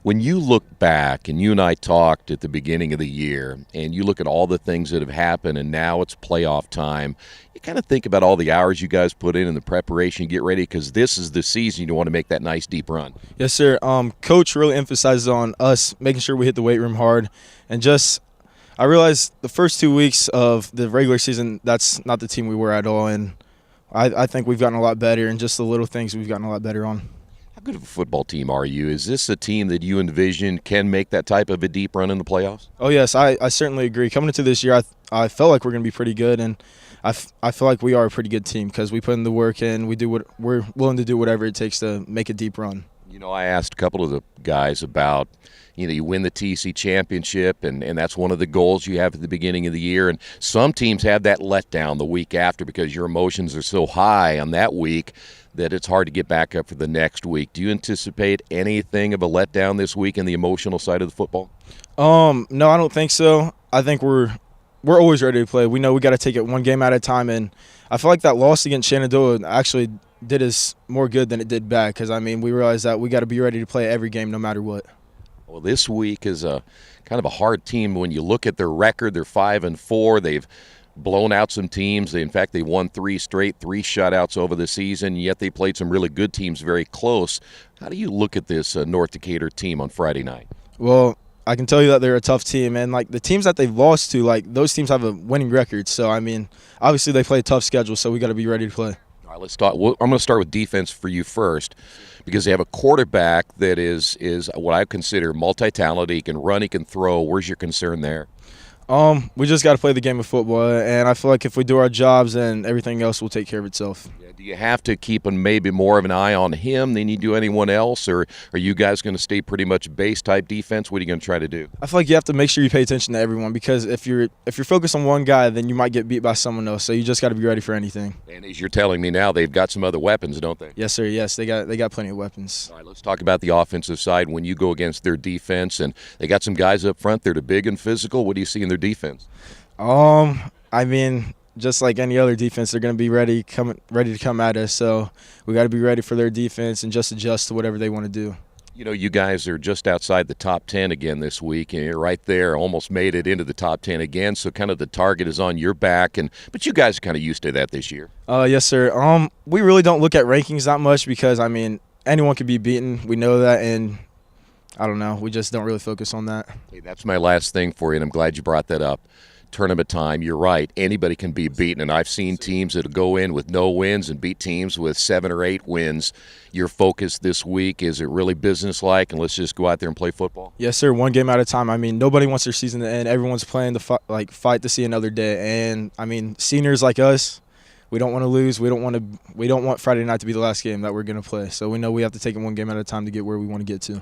When you look back, and you and I talked at the beginning of the year, and you look at all the things that have happened, and now it's playoff time, you kind of think about all the hours you guys put in and the preparation you get ready, because this is the season you want to make that nice deep run. Yes, sir. Coach really emphasizes on us making sure we hit the weight room hard, and I realized the first 2 weeks of the regular season, that's not the team we were at all, and I think we've gotten a lot better, and just the little things we've gotten a lot better on. How good of a football team are you? Is this a team that you envision can make that type of a deep run in the playoffs? Oh, yes, I certainly agree. Coming into this year, I felt like we're going to be pretty good, and I feel like we are a pretty good team because we put in the work and we're willing to do whatever it takes to make a deep run. You know, I asked a couple of the guys about, you win the TC championship, and that's one of the goals you have at the beginning of the year. And some teams have that letdown the week after because your emotions are so high on that week that it's hard to get back up for the next week. Do you anticipate anything of a letdown this week in the emotional side of the football? No, I don't think so. I think we're always ready to play. We know we got to take it one game at a time, and I feel like that loss against Shenandoah actually did us more good than it did bad because, we realized that we got to be ready to play every game no matter what. Well, this week is a kind of a hard team. When you look at their record, they're 5-4. They've blown out some teams. In fact, they won 3 straight, 3 shutouts over the season, yet they played some really good teams very close. How do you look at this North Decatur team on Friday night? Well, I can tell you that they're a tough team, and the teams that they've lost to, those teams have a winning record. So, obviously they play a tough schedule, so we got to be ready to play. All right, let's talk. I'm going to start with defense for you first, because they have a quarterback that is what I consider multi-talented. He can run, he can throw. Where's your concern there? We just got to play the game of football, and I feel like if we do our jobs, then everything else will take care of itself. Yeah, do you have to keep maybe more of an eye on him than you do anyone else, or are you guys going to stay pretty much base-type defense? What are you going to try to do? I feel like you have to make sure you pay attention to everyone, because if you're focused on one guy, then you might get beat by someone else. So you just got to be ready for anything. And as you're telling me now, they've got some other weapons, don't they? Yes, sir. Yes, they got plenty of weapons. All right, let's talk about the offensive side. When you go against their defense, and they got some guys up front, they're big and physical. What do you see in their defense? Just like any other defense, they're going to be ready to come at us. So we got to be ready for their defense and just adjust to whatever they want to do. You guys are just outside the top 10 again this week, and you're right there, almost made it into the top 10 again. So kind of the target is on your back, but you guys are kind of used to that this year. Yes, sir. We really don't look at rankings that much because anyone could be beaten. We know that, and I don't know. We just don't really focus on that. Hey, that's my last thing for you, and I'm glad you brought that up. Tournament time, you're right. Anybody can be beaten, and I've seen teams that go in with no wins and beat teams with 7 or 8 wins. Your focus this week, is it really businesslike, and let's just go out there and play football? Yes, sir. One game at a time. Nobody wants their season to end. Everyone's playing to fight to see another day. And seniors like us, we don't want to lose. We don't want Friday night to be the last game that we're going to play. So we know we have to take it one game at a time to get where we want to get to.